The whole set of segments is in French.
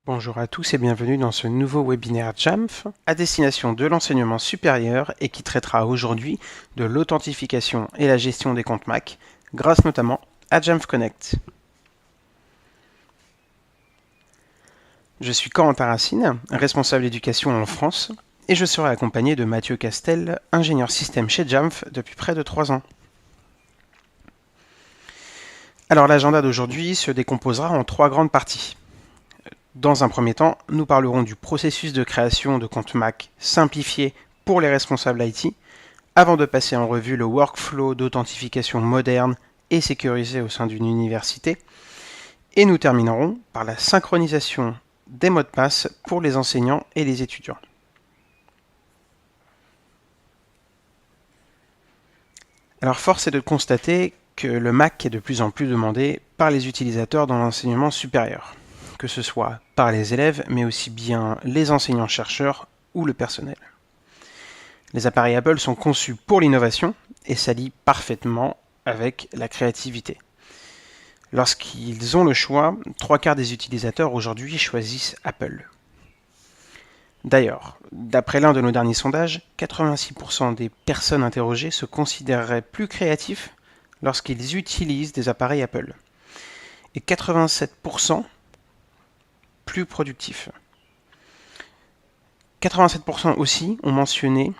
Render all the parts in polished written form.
Bonjour à tous et bienvenue dans ce nouveau webinaire Jamf à destination de l'enseignement supérieur et qui traitera aujourd'hui de l'authentification et la gestion des comptes Mac grâce notamment à Jamf Connect. Je suis Corentin Racine, responsable éducation en France et je serai accompagné de Mathieu Castel, ingénieur système chez Jamf depuis près de 3 ans. Alors l'agenda d'aujourd'hui se décomposera en 3 grandes parties. Dans un premier temps, nous parlerons du processus de création de compte Mac simplifié pour les responsables IT, avant de passer en revue le workflow d'authentification moderne et sécurisé au sein d'une université. Et nous terminerons par la synchronisation des mots de passe pour les enseignants et les étudiants. Alors force est de constater que le Mac est de plus en plus demandé par les utilisateurs dans l'enseignement supérieur, que ce soit par les élèves, mais aussi bien les enseignants-chercheurs ou le personnel. Les appareils Apple sont conçus pour l'innovation et s'allient parfaitement avec la créativité. Lorsqu'ils ont le choix, 3/4 des utilisateurs aujourd'hui choisissent Apple. D'ailleurs, d'après l'un de nos derniers sondages, 86% des personnes interrogées se considéreraient plus créatifs lorsqu'ils utilisent des appareils Apple. Et 87% plus productifs. 87% aussi ont mentionné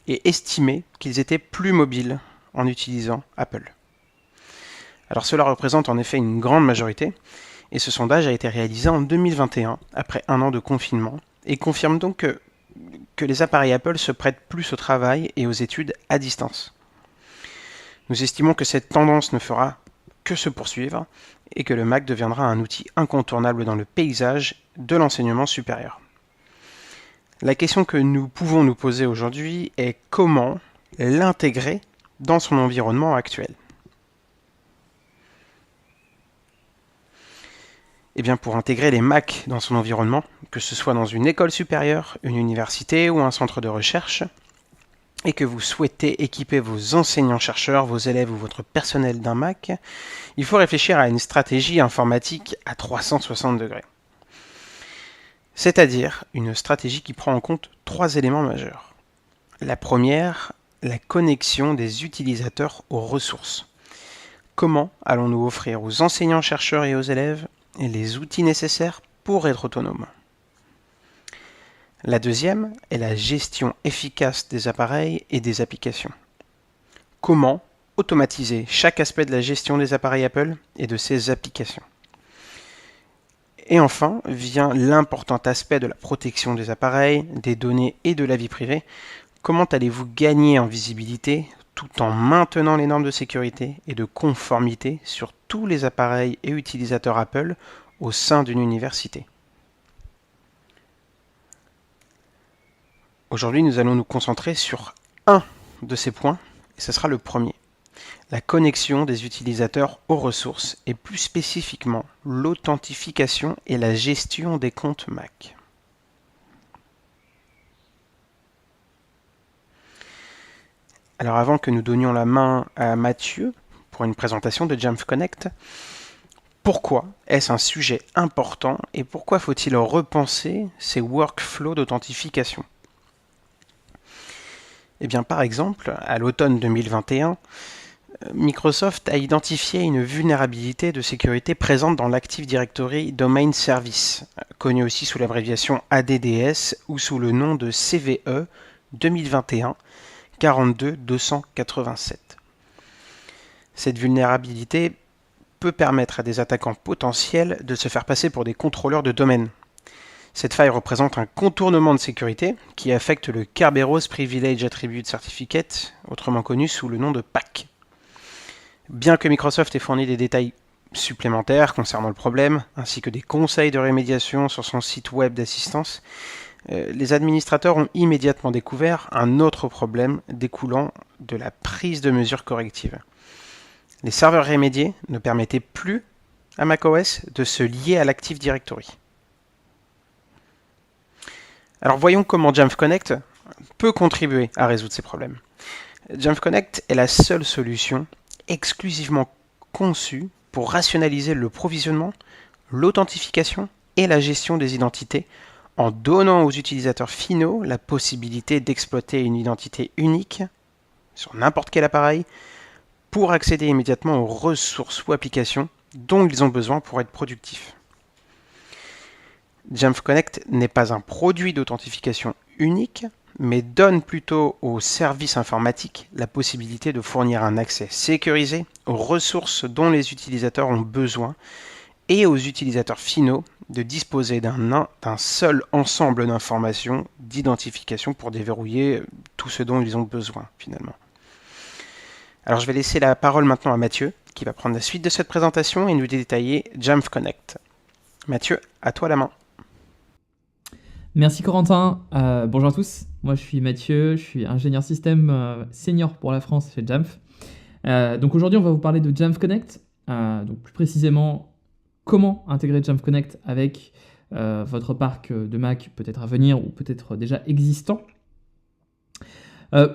et estimé qu'ils étaient plus mobiles en utilisant Apple. Alors cela représente en effet une grande majorité, et ce sondage a été réalisé en 2021, après un an de confinement, et confirme donc que les appareils Apple se prêtent plus au travail et aux études à distance. Nous estimons que cette tendance ne fera que se poursuivre, et que le Mac deviendra un outil incontournable dans le paysage de l'enseignement supérieur. La question que nous pouvons nous poser aujourd'hui est comment l'intégrer dans son environnement actuel. Eh bien, pour intégrer les Mac dans son environnement, que ce soit dans une école supérieure, une université ou un centre de recherche, et que vous souhaitez équiper vos enseignants-chercheurs, vos élèves ou votre personnel d'un Mac, il faut réfléchir à une stratégie informatique à 360 degrés. C'est-à-dire une stratégie qui prend en compte 3 éléments majeurs. La première, la connexion des utilisateurs aux ressources. Comment allons-nous offrir aux enseignants-chercheurs et aux élèves les outils nécessaires pour être autonomes? La deuxième est la gestion efficace des appareils et des applications. Comment automatiser chaque aspect de la gestion des appareils Apple et de ses applications? Et enfin vient l'important aspect de la protection des appareils, des données et de la vie privée. Comment allez-vous gagner en visibilité tout en maintenant les normes de sécurité et de conformité sur tous les appareils et utilisateurs Apple au sein d'une université? Aujourd'hui, nous allons nous concentrer sur un de ces points, et ce sera le premier. La connexion des utilisateurs aux ressources, et plus spécifiquement l'authentification et la gestion des comptes Mac. Alors avant que nous donnions la main à Mathieu pour une présentation de Jamf Connect, pourquoi est-ce un sujet important et pourquoi faut-il repenser ces workflows d'authentification? Eh bien, par exemple, à l'automne 2021, Microsoft a identifié une vulnérabilité de sécurité présente dans l'Active Directory Domain Service, connu aussi sous l'abréviation ADDS ou sous le nom de CVE 2021 42287. Cette vulnérabilité peut permettre à des attaquants potentiels de se faire passer pour des contrôleurs de domaine. Cette faille représente un contournement de sécurité qui affecte le Kerberos Privilege Attribute Certificate, autrement connu sous le nom de PAC. Bien que Microsoft ait fourni des détails supplémentaires concernant le problème, ainsi que des conseils de rémédiation sur son site web d'assistance, les administrateurs ont immédiatement découvert un autre problème découlant de la prise de mesures correctives. Les serveurs rémédiés ne permettaient plus à macOS de se lier à l'Active Directory. Alors voyons comment Jamf Connect peut contribuer à résoudre ces problèmes. Jamf Connect est la seule solution exclusivement conçue pour rationaliser le provisionnement, l'authentification et la gestion des identités en donnant aux utilisateurs finaux la possibilité d'exploiter une identité unique sur n'importe quel appareil pour accéder immédiatement aux ressources ou applications dont ils ont besoin pour être productifs. Jamf Connect n'est pas un produit d'authentification unique, mais donne plutôt aux services informatiques la possibilité de fournir un accès sécurisé aux ressources dont les utilisateurs ont besoin et aux utilisateurs finaux de disposer d'un seul ensemble d'informations d'identification pour déverrouiller tout ce dont ils ont besoin finalement. Alors je vais laisser la parole maintenant à Mathieu, qui va prendre la suite de cette présentation et nous détailler Jamf Connect. Mathieu, à toi la main. Merci Corentin. Bonjour à tous. Moi je suis Mathieu, je suis ingénieur système senior pour la France chez Jamf. Donc aujourd'hui on va vous parler de Jamf Connect. Donc plus précisément comment intégrer Jamf Connect avec votre parc de Mac peut-être à venir ou peut-être déjà existant.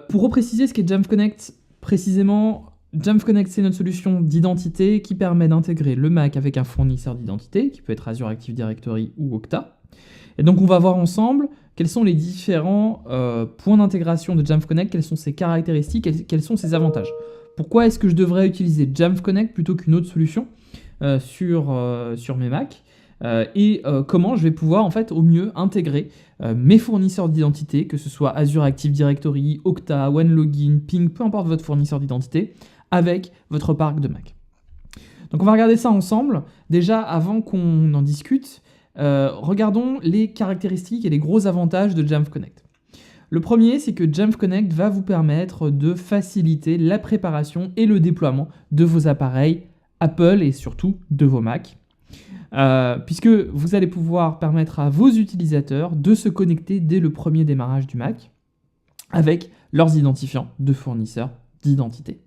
Pour repréciser ce qu'est Jamf Connect, précisément, Jamf Connect, c'est notre solution d'identité qui permet d'intégrer le Mac avec un fournisseur d'identité, qui peut être Azure Active Directory ou Okta. Et donc, on va voir ensemble quels sont les différents points d'intégration de Jamf Connect, quelles sont ses caractéristiques, quels sont ses avantages. Pourquoi est-ce que je devrais utiliser Jamf Connect plutôt qu'une autre solution sur mes Mac et comment je vais pouvoir en fait au mieux intégrer mes fournisseurs d'identité, que ce soit Azure Active Directory, Okta, OneLogin, Ping, peu importe votre fournisseur d'identité, avec votre parc de Mac. Donc on va regarder ça ensemble. Déjà, avant qu'on en discute, regardons les caractéristiques et les gros avantages de Jamf Connect. Le premier, c'est que Jamf Connect va vous permettre de faciliter la préparation et le déploiement de vos appareils Apple et surtout de vos Mac. Puisque vous allez pouvoir permettre à vos utilisateurs de se connecter dès le premier démarrage du Mac avec leurs identifiants de fournisseurs d'identité.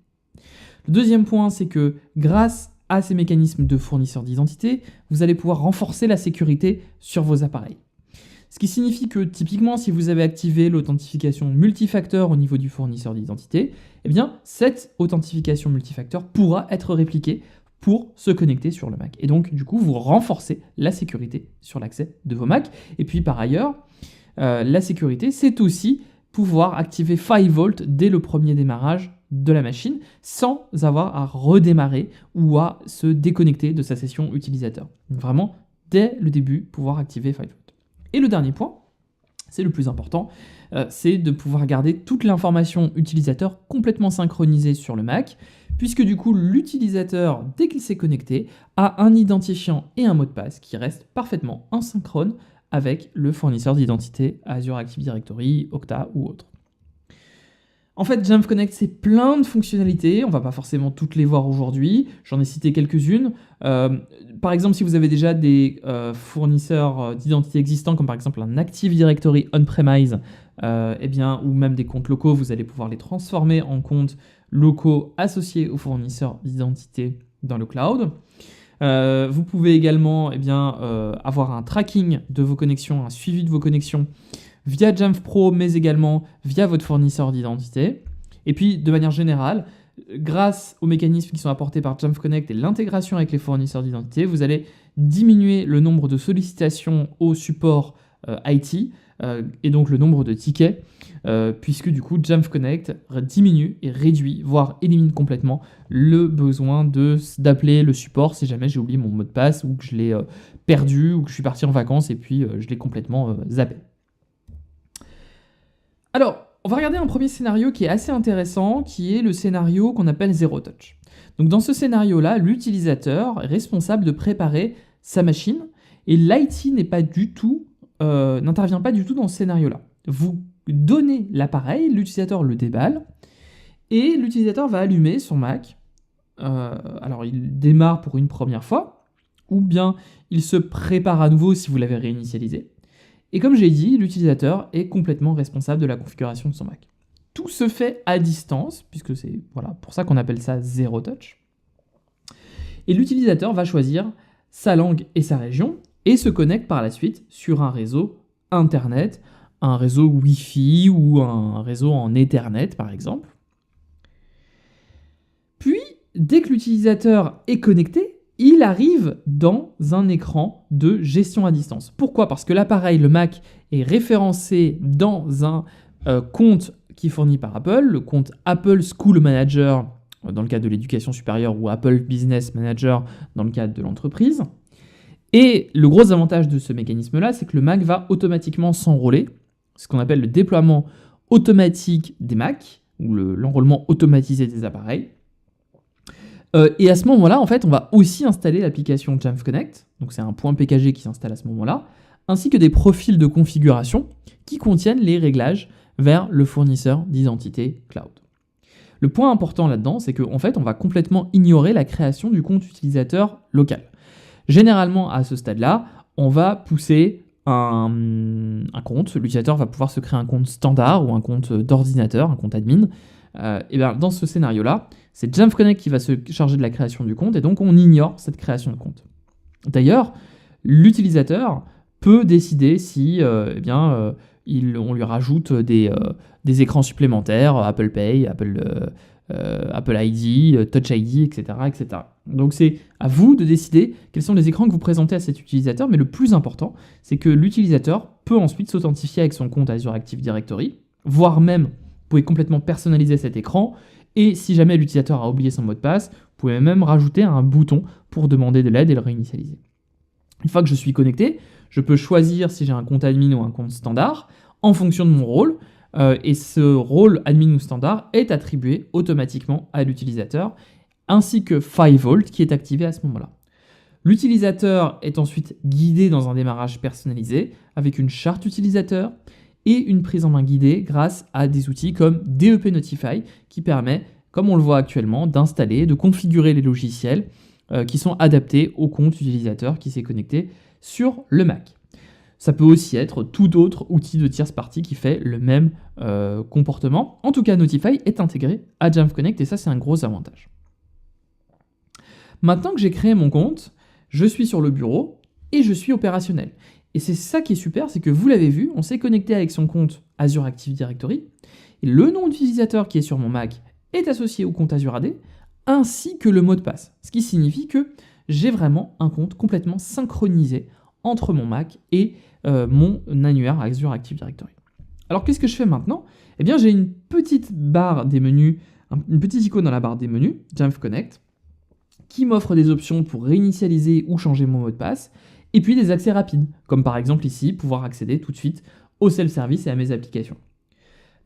Le deuxième point, c'est que grâce à ces mécanismes de fournisseurs d'identité, vous allez pouvoir renforcer la sécurité sur vos appareils. Ce qui signifie que typiquement, si vous avez activé l'authentification multifacteur au niveau du fournisseur d'identité, eh bien, cette authentification multifacteur pourra être répliquée pour se connecter sur le Mac. Et donc, du coup, vous renforcez la sécurité sur l'accès de vos Mac. Et puis, par ailleurs, la sécurité, c'est aussi pouvoir activer FileVault dès le premier démarrage de la machine sans avoir à redémarrer ou à se déconnecter de sa session utilisateur. Donc, vraiment, dès le début, pouvoir activer FileVault. Et le dernier point, c'est le plus important, c'est de pouvoir garder toute l'information utilisateur complètement synchronisée sur le Mac, puisque du coup, l'utilisateur, dès qu'il s'est connecté, a un identifiant et un mot de passe qui restent parfaitement en synchrone avec le fournisseur d'identité Azure Active Directory, Okta ou autre. En fait, Jamf Connect, c'est plein de fonctionnalités. On ne va pas forcément toutes les voir aujourd'hui. J'en ai cité quelques-unes. Par exemple, si vous avez déjà des fournisseurs d'identité existants, comme par exemple un Active Directory on-premise, ou même des comptes locaux, vous allez pouvoir les transformer en comptes locaux associés aux fournisseurs d'identité dans le cloud. Vous pouvez également avoir un tracking de vos connexions, un suivi de vos connexions via Jamf Pro, mais également via votre fournisseur d'identité. Et puis, de manière générale, grâce aux mécanismes qui sont apportés par Jamf Connect et l'intégration avec les fournisseurs d'identité, vous allez diminuer le nombre de sollicitations au support IT et donc le nombre de tickets, puisque du coup, Jamf Connect diminue et réduit, voire élimine complètement le besoin d'appeler le support si jamais j'ai oublié mon mot de passe ou que je l'ai perdu ou que je suis parti en vacances et puis je l'ai complètement zappé. Alors, on va regarder un premier scénario qui est assez intéressant, qui est le scénario qu'on appelle Zero Touch. Donc dans ce scénario-là, l'utilisateur est responsable de préparer sa machine et l'IT n'intervient pas du tout dans ce scénario-là. Vous donnez l'appareil, l'utilisateur le déballe et l'utilisateur va allumer son Mac. Alors il démarre pour une première fois ou bien il se prépare à nouveau si vous l'avez réinitialisé. Et comme j'ai dit, l'utilisateur est complètement responsable de la configuration de son Mac. Tout se fait à distance, puisque c'est pour ça qu'on appelle ça Zero Touch. Et l'utilisateur va choisir sa langue et sa région et se connecte par la suite sur un réseau Internet, un réseau Wi-Fi ou un réseau en Ethernet par exemple. Puis, dès que l'utilisateur est connecté, il arrive dans un écran de gestion à distance. Pourquoi ? Parce que l'appareil, le Mac, est référencé dans un compte qui est fourni par Apple, le compte Apple School Manager dans le cadre de l'éducation supérieure ou Apple Business Manager dans le cadre de l'entreprise. Et le gros avantage de ce mécanisme-là, c'est que le Mac va automatiquement s'enrôler, ce qu'on appelle le déploiement automatique des Mac, ou l'enrôlement automatisé des appareils. Et à ce moment-là, en fait, on va aussi installer l'application Jamf Connect, donc c'est un point PKG qui s'installe à ce moment-là, ainsi que des profils de configuration qui contiennent les réglages vers le fournisseur d'identité cloud. Le point important là-dedans, c'est qu'en fait, on va complètement ignorer la création du compte utilisateur local. Généralement, à ce stade-là, on va pousser un compte. L'utilisateur va pouvoir se créer un compte standard ou un compte d'ordinateur, un compte admin. Et bien, dans ce scénario-là, c'est Jamf Connect qui va se charger de la création du compte et donc on ignore cette création de compte. D'ailleurs, l'utilisateur peut décider si on lui rajoute des écrans supplémentaires, Apple Pay, Apple ID, Touch ID, etc., etc. Donc c'est à vous de décider quels sont les écrans que vous présentez à cet utilisateur, mais le plus important, c'est que l'utilisateur peut ensuite s'authentifier avec son compte Azure Active Directory, voire même, vous pouvez complètement personnaliser cet écran, et si jamais l'utilisateur a oublié son mot de passe, vous pouvez même rajouter un bouton pour demander de l'aide et le réinitialiser. Une fois que je suis connecté, je peux choisir si j'ai un compte admin ou un compte standard en fonction de mon rôle, et ce rôle admin ou standard est attribué automatiquement à l'utilisateur, ainsi que FiveVault qui est activé à ce moment-là. L'utilisateur est ensuite guidé dans un démarrage personnalisé avec une charte utilisateur et une prise en main guidée grâce à des outils comme DEP Notify qui permet, comme on le voit actuellement, d'installer, de configurer les logiciels qui sont adaptés au compte utilisateur qui s'est connecté sur le Mac. Ça peut aussi être tout autre outil de tierce partie qui fait le même comportement. En tout cas, Notify est intégré à Jamf Connect et ça, c'est un gros avantage. Maintenant que j'ai créé mon compte, je suis sur le bureau et je suis opérationnel. Et c'est ça qui est super, c'est que vous l'avez vu, on s'est connecté avec son compte Azure Active Directory. Et le nom d'utilisateur qui est sur mon Mac est associé au compte Azure AD, ainsi que le mot de passe. Ce qui signifie que j'ai vraiment un compte complètement synchronisé entre mon Mac et mon annuaire Azure Active Directory. Alors qu'est-ce que je fais maintenant ? Eh bien j'ai une petite barre des menus, une petite icône dans la barre des menus, Jamf Connect, qui m'offre des options pour réinitialiser ou changer mon mot de passe, et puis des accès rapides, comme par exemple ici, pouvoir accéder tout de suite au self-service et à mes applications.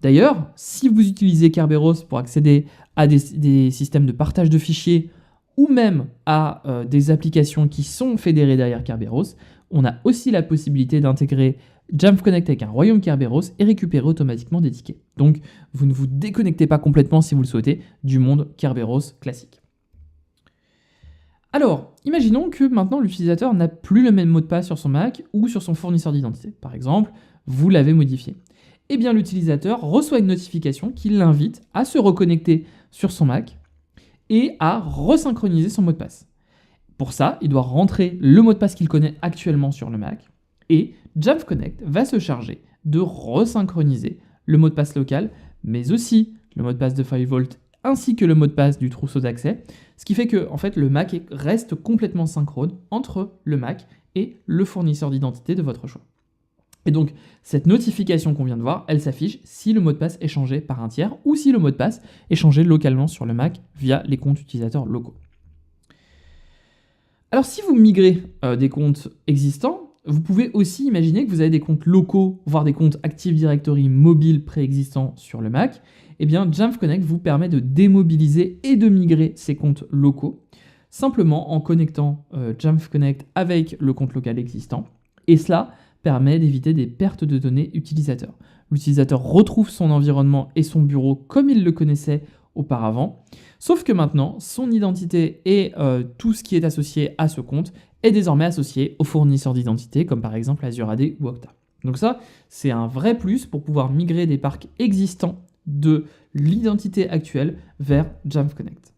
D'ailleurs, si vous utilisez Kerberos pour accéder à des systèmes de partage de fichiers ou même à des applications qui sont fédérées derrière Kerberos, on a aussi la possibilité d'intégrer Jamf Connect avec un royaume Kerberos et récupérer automatiquement des tickets. Donc, vous ne vous déconnectez pas complètement, si vous le souhaitez, du monde Kerberos classique. Alors, imaginons que maintenant l'utilisateur n'a plus le même mot de passe sur son Mac ou sur son fournisseur d'identité. Par exemple, vous l'avez modifié. Eh bien, l'utilisateur reçoit une notification qui l'invite à se reconnecter sur son Mac et à resynchroniser son mot de passe. Pour ça, il doit rentrer le mot de passe qu'il connaît actuellement sur le Mac et Jamf Connect va se charger de resynchroniser le mot de passe local, mais aussi le mot de passe de FiveVault ainsi que le mot de passe du trousseau d'accès, ce qui fait que en fait, le Mac reste complètement synchrone entre le Mac et le fournisseur d'identité de votre choix. Et donc, cette notification qu'on vient de voir, elle s'affiche si le mot de passe est changé par un tiers ou si le mot de passe est changé localement sur le Mac via les comptes utilisateurs locaux. Alors, si vous migrez des comptes existants, vous pouvez aussi imaginer que vous avez des comptes locaux, voire des comptes Active Directory mobiles préexistants sur le Mac. Eh bien, Jamf Connect vous permet de démobiliser et de migrer ces comptes locaux, simplement en connectant Jamf Connect avec le compte local existant. Et cela permet d'éviter des pertes de données utilisateurs. L'utilisateur retrouve son environnement et son bureau comme il le connaissait auparavant, sauf que maintenant, son identité et tout ce qui est associé à ce compte est désormais associé aux fournisseurs d'identité, comme par exemple Azure AD ou Okta. Donc ça, c'est un vrai plus pour pouvoir migrer des parcs existants de l'identité actuelle vers Jamf Connect.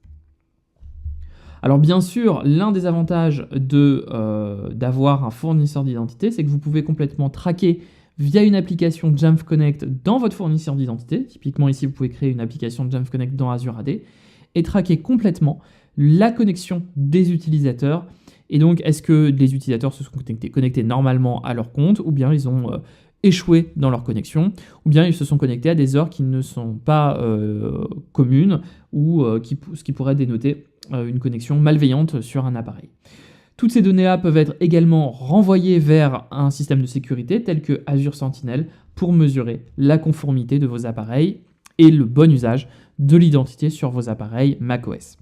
Alors bien sûr, l'un des avantages d'avoir un fournisseur d'identité, c'est que vous pouvez complètement traquer via une application Jamf Connect dans votre fournisseur d'identité. Typiquement ici, vous pouvez créer une application Jamf Connect dans Azure AD et traquer complètement la connexion des utilisateurs. Et donc, est-ce que les utilisateurs se sont connectés normalement à leur compte, ou bien ils ont échoué dans leur connexion, ou bien ils se sont connectés à des heures qui ne sont pas communes, ou ce qui pourrait dénoter une connexion malveillante sur un appareil. Toutes ces données-là peuvent être également renvoyées vers un système de sécurité tel que Azure Sentinel pour mesurer la conformité de vos appareils et le bon usage de l'identité sur vos appareils macOS.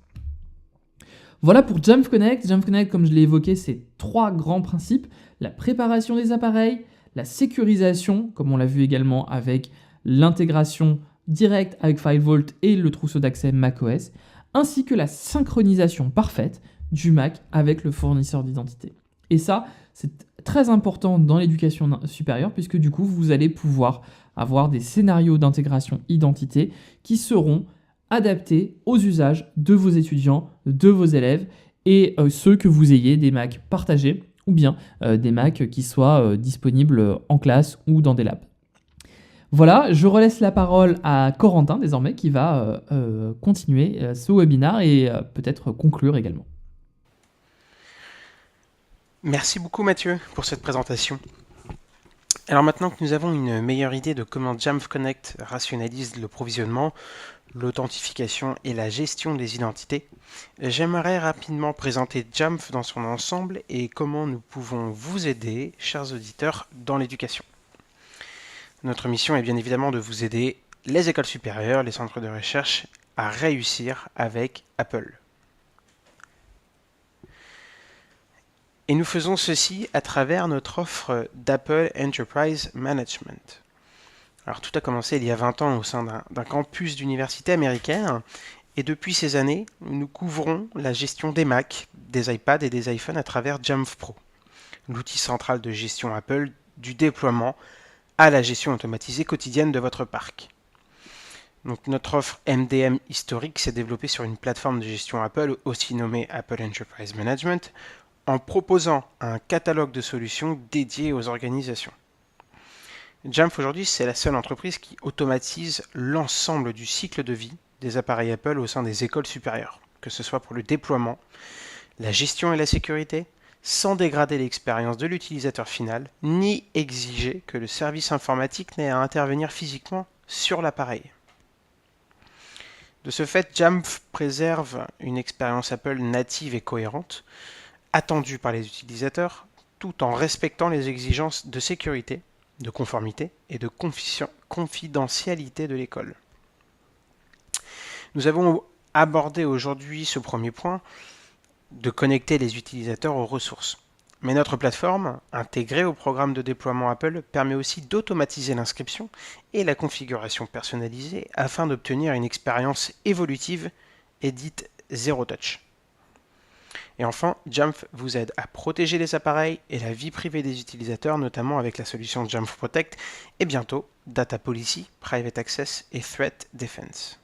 Voilà pour Jamf Connect. Jamf Connect, comme je l'ai évoqué, c'est 3 grands principes. La préparation des appareils, la sécurisation, comme on l'a vu également avec l'intégration directe avec FileVault et le trousseau d'accès macOS, ainsi que la synchronisation parfaite du Mac avec le fournisseur d'identité. Et ça, c'est très important dans l'éducation supérieure, puisque du coup, vous allez pouvoir avoir des scénarios d'intégration identité qui seront adaptés aux usages de vos étudiants, de vos élèves, et ceux que vous ayez des Macs partagés, ou bien des Macs qui soient disponibles en classe ou dans des labs. Voilà, je relaisse la parole à Corentin désormais, qui va continuer ce webinaire et peut-être conclure également. Merci beaucoup Mathieu pour cette présentation. Alors maintenant que nous avons une meilleure idée de comment Jamf Connect rationalise le provisionnement, l'authentification et la gestion des identités, j'aimerais rapidement présenter Jamf dans son ensemble et comment nous pouvons vous aider, chers auditeurs, dans l'éducation. Notre mission est bien évidemment de vous aider, les écoles supérieures, les centres de recherche, à réussir avec Apple. Et nous faisons ceci à travers notre offre d'Apple Enterprise Management. Alors tout a commencé il y a 20 ans au sein d'un campus d'université américaine, et depuis ces années, nous couvrons la gestion des Mac, des iPads et des iPhones à travers Jamf Pro, l'outil central de gestion Apple du déploiement à la gestion automatisée quotidienne de votre parc. Donc notre offre MDM historique s'est développée sur une plateforme de gestion Apple, aussi nommée Apple Enterprise Management, en proposant un catalogue de solutions dédiées aux organisations. Jamf aujourd'hui, c'est la seule entreprise qui automatise l'ensemble du cycle de vie des appareils Apple au sein des écoles supérieures, que ce soit pour le déploiement, la gestion et la sécurité, sans dégrader l'expérience de l'utilisateur final, ni exiger que le service informatique n'ait à intervenir physiquement sur l'appareil. De ce fait, Jamf préserve une expérience Apple native et cohérente, attendue par les utilisateurs, tout en respectant les exigences de sécurité, de conformité et de confidentialité de l'école. Nous avons abordé aujourd'hui ce premier point, de connecter les utilisateurs aux ressources. Mais notre plateforme, intégrée au programme de déploiement Apple, permet aussi d'automatiser l'inscription et la configuration personnalisée afin d'obtenir une expérience évolutive et dite zéro touch. Et enfin, Jamf vous aide à protéger les appareils et la vie privée des utilisateurs, notamment avec la solution Jamf Protect et bientôt Data Policy, Private Access et Threat Defense.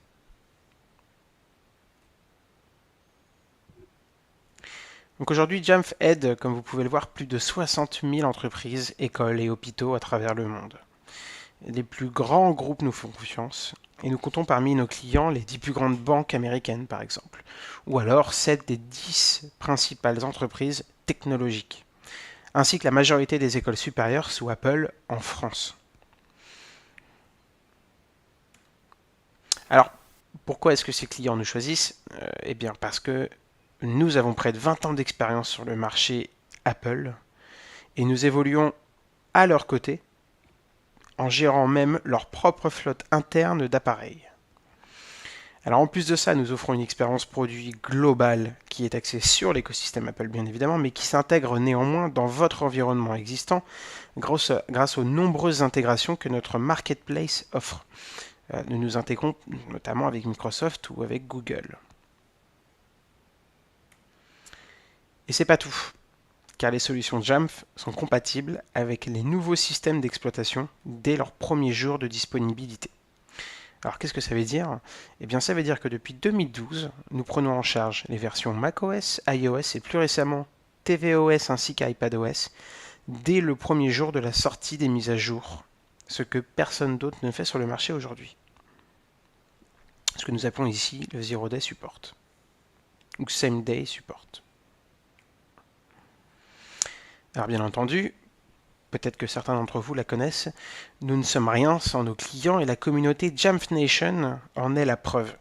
Donc aujourd'hui, Jamf aide, comme vous pouvez le voir, plus de 60 000 entreprises, écoles et hôpitaux à travers le monde. Les plus grands groupes nous font confiance et nous comptons parmi nos clients les 10 plus grandes banques américaines par exemple, ou alors 7 des 10 principales entreprises technologiques, ainsi que la majorité des écoles supérieures sous Apple en France. Alors, pourquoi est-ce que ces clients nous choisissent ? Eh bien parce que nous avons près de 20 ans d'expérience sur le marché Apple et nous évoluons à leur côté en gérant même leur propre flotte interne d'appareils. Alors en plus de ça, nous offrons une expérience produit globale qui est axée sur l'écosystème Apple bien évidemment, mais qui s'intègre néanmoins dans votre environnement existant grâce aux nombreuses intégrations que notre marketplace offre. Nous nous intégrons notamment avec Microsoft ou avec Google. Et c'est pas tout, car les solutions Jamf sont compatibles avec les nouveaux systèmes d'exploitation dès leur premier jour de disponibilité. Alors qu'est-ce que ça veut dire ? Eh bien ça veut dire que depuis 2012, nous prenons en charge les versions macOS, iOS et plus récemment tvOS ainsi qu'iPadOS dès le premier jour de la sortie des mises à jour, ce que personne d'autre ne fait sur le marché aujourd'hui. Ce que nous appelons ici le Zero Day Support. ou Same Day Support. Alors bien entendu, peut-être que certains d'entre vous la connaissent, nous ne sommes rien sans nos clients et la communauté Jamf Nation en est la preuve.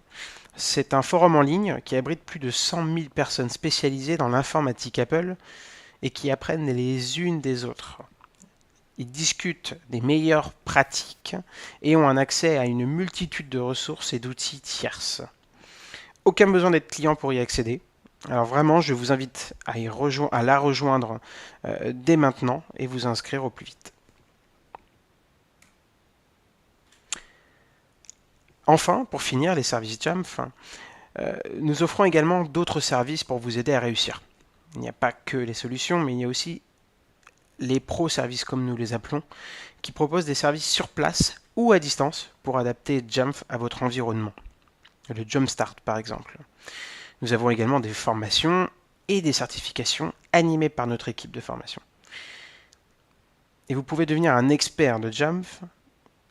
C'est un forum en ligne qui abrite plus de 100 000 personnes spécialisées dans l'informatique Apple et qui apprennent les unes des autres. Ils discutent des meilleures pratiques et ont un accès à une multitude de ressources et d'outils tierces. Aucun besoin d'être client pour y accéder. Alors vraiment, je vous invite à la rejoindre dès maintenant et vous inscrire au plus vite. Enfin, pour finir, les services Jamf, nous offrons également d'autres services pour vous aider à réussir. Il n'y a pas que les solutions, mais il y a aussi les pro-services, comme nous les appelons, qui proposent des services sur place ou à distance pour adapter Jamf à votre environnement. Le Jumpstart, par exemple. Nous avons également des formations et des certifications animées par notre équipe de formation. Et vous pouvez devenir un expert de Jamf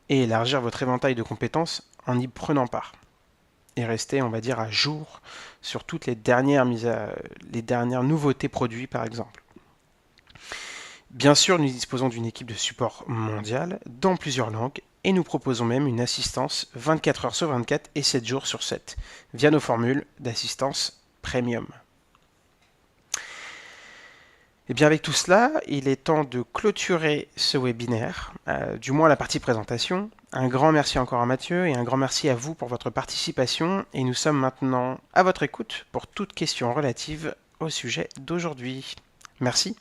et élargir votre éventail de compétences en y prenant part. Et rester, on va dire, à jour sur toutes les dernières nouveautés produits, par exemple. Bien sûr, nous disposons d'une équipe de support mondiale dans plusieurs langues et nous proposons même une assistance 24 heures sur 24 et 7 jours sur 7 via nos formules d'assistance premium. Et bien avec tout cela, il est temps de clôturer ce webinaire, du moins la partie présentation. Un grand merci encore à Mathieu et un grand merci à vous pour votre participation et nous sommes maintenant à votre écoute pour toute question relative au sujet d'aujourd'hui. Merci.